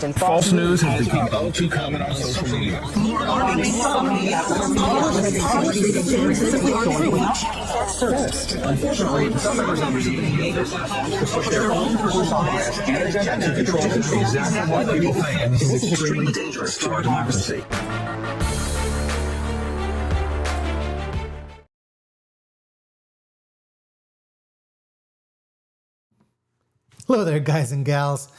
And false news has become all too common on social media. Unfortunately, some members of the media push their own personal bias and agenda to control exactly what people think, and this is extremely dangerous to our democracy. Hello there, guys and gals.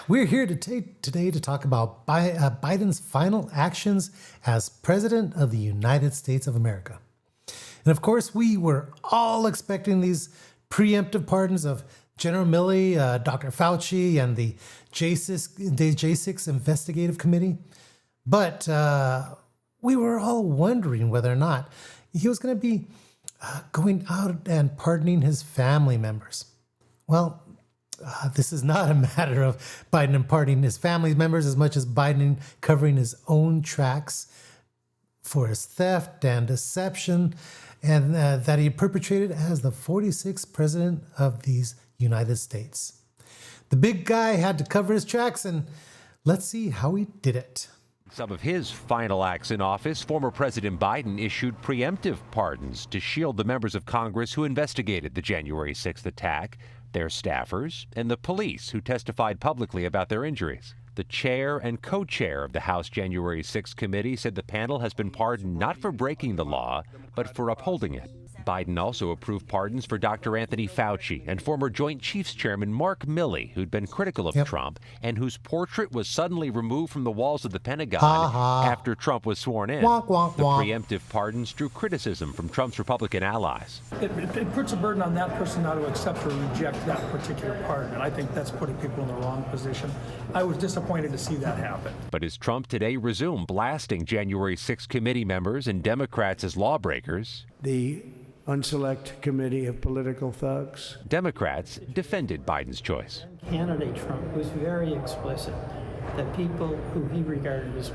We're here today to talk about Biden's final actions as President of the United States of America. And of course, we were all expecting these preemptive pardons of General Milley, Dr. Fauci, and the J6 Investigative Committee. But we were all wondering whether or not he was going to be going out and pardoning his family members. Well, this is not a matter of Biden pardoning his family members as much as Biden covering his own tracks for his theft and deception and that he perpetrated as the 46th president of these United States. The big guy had to cover his tracks, and let's see how he did it. Some of his final acts in office, former President Biden issued preemptive pardons to shield the members of Congress who investigated the January 6th attack, their staffers, and the police who testified publicly about their injuries. The chair and co-chair of the House January 6th committee said the panel has been pardoned not for breaking the law, but for upholding it. Biden also approved pardons for Dr. Anthony Fauci and former Joint Chiefs Chairman Mark Milley, who'd been critical of Trump and whose portrait was suddenly removed from the walls of the Pentagon after Trump was sworn in. Wonk, wonk, the wonk. preemptive pardons drew criticism from Trump's Republican allies. It puts a burden on that person now to accept or reject that particular pardon, and I think that's putting people in the wrong position. I was disappointed to see that happen. But as Trump today resumed blasting January 6th committee members and Democrats as lawbreakers, the unselect committee of political thugs, Democrats defended Biden's choice. Candidate Trump was very explicit that people who he regarded as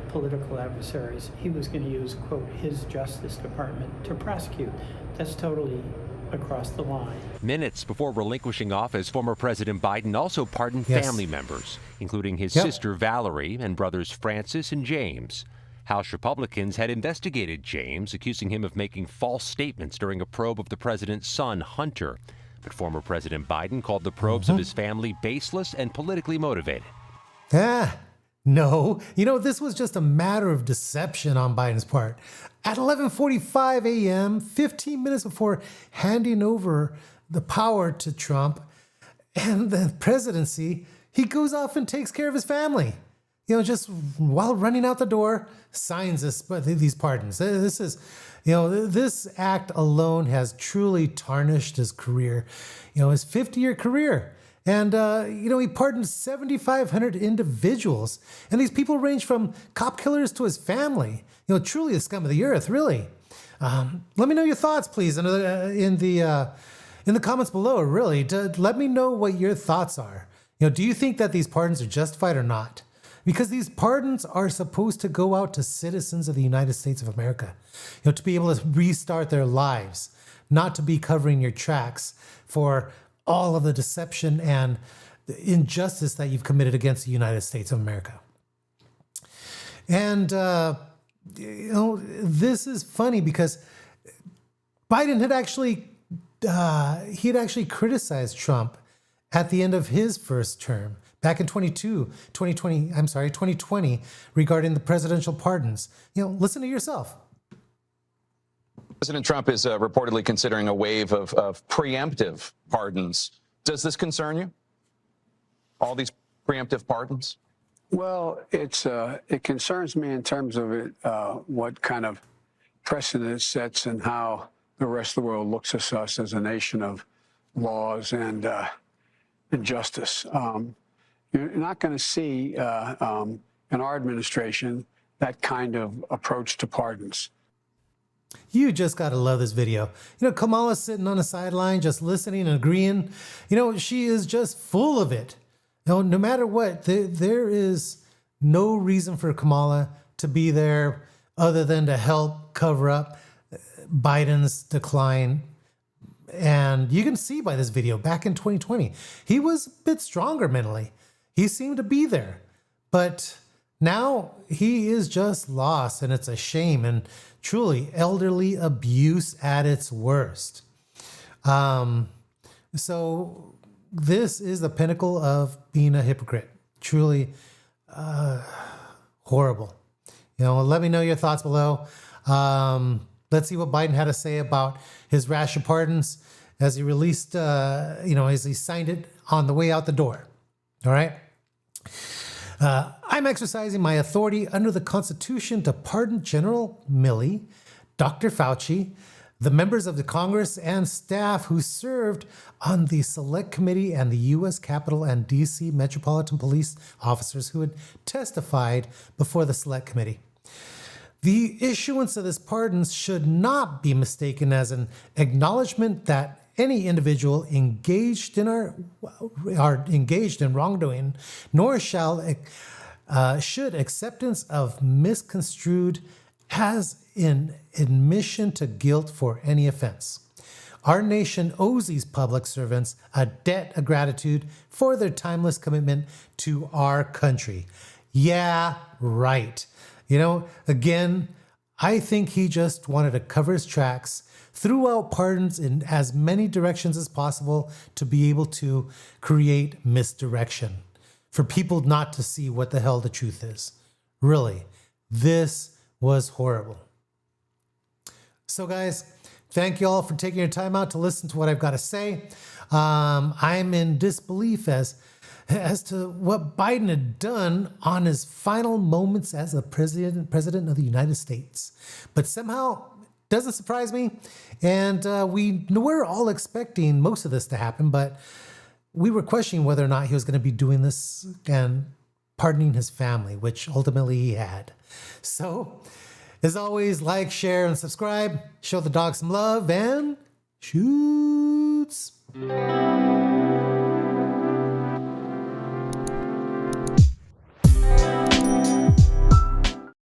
political adversaries, he was going to use, quote, his Justice Department to prosecute. That's totally across the line. Minutes before relinquishing office, former President Biden also pardoned family members, including his sister Valerie and brothers Francis and James. House Republicans had investigated James, accusing him of making false statements during a probe of the president's son, Hunter. But former President Biden called the probes of his family baseless and politically motivated. No. This was just a matter of deception on Biden's part. At 11:45 a.m., 15 minutes before handing over the power to Trump and the presidency, he goes off and takes care of his family. Just while running out the door, signs these pardons. This act alone has truly tarnished his career, his 50-year career. And, he pardoned 7,500 individuals. And these people range from cop killers to his family. Truly the scum of the earth, really. Let me know your thoughts, please, in the comments below, really. Let me know what your thoughts are. Do you think that these pardons are justified or not? Because these pardons are supposed to go out to citizens of the United States of America, to be able to restart their lives, not to be covering your tracks for all of the deception and the injustice that you've committed against the United States of America. And, this is funny because Biden had actually criticized Trump at the end of his first term. Back in 2020, regarding the presidential pardons. Listen to yourself. President Trump is reportedly considering a wave of preemptive pardons. Does this concern you? All these preemptive pardons? Well, it concerns me in terms of what kind of precedent it sets and how the rest of the world looks at us as a nation of laws and justice. You're not going to see in our administration that kind of approach to pardons. You just got to love this video. Kamala's sitting on the sideline just listening and agreeing. She is just full of it. No matter what, there is no reason for Kamala to be there other than to help cover up Biden's decline. And you can see by this video, back in 2020, he was a bit stronger mentally. he seemed to be there. But now he is just lost, and it's a shame, and truly elderly abuse at its worst. So this is the pinnacle of being a hypocrite. Truly horrible. Let me know your thoughts below. Let's see what Biden had to say about his rash of pardons as he released, as he signed it on the way out the door. All right. I'm exercising my authority under the Constitution to pardon General Milley, Dr. Fauci, the members of the Congress and staff who served on the Select Committee, and the U.S. Capitol and D.C. Metropolitan Police officers who had testified before the Select Committee. The issuance of this pardon should not be mistaken as an acknowledgement that any individual engaged in wrongdoing, nor should acceptance of misconstrued as an admission to guilt for any offense. Our nation owes these public servants a debt of gratitude for their timeless commitment to our country. Yeah, right. Again, I think he just wanted to cover his tracks, threw out pardons in as many directions as possible to be able to create misdirection, for people not to see what the hell the truth is. Really, this was horrible. So guys, thank you all for taking your time out to listen to what I've got to say. I'm in disbelief as to what Biden had done on his final moments as the president of the United States. But somehow, doesn't surprise me. And we were all expecting most of this to happen, but we were questioning whether or not he was going to be doing this and pardoning his family, which ultimately he had. So, as always, like, share, and subscribe. Show the dog some love, and shoots.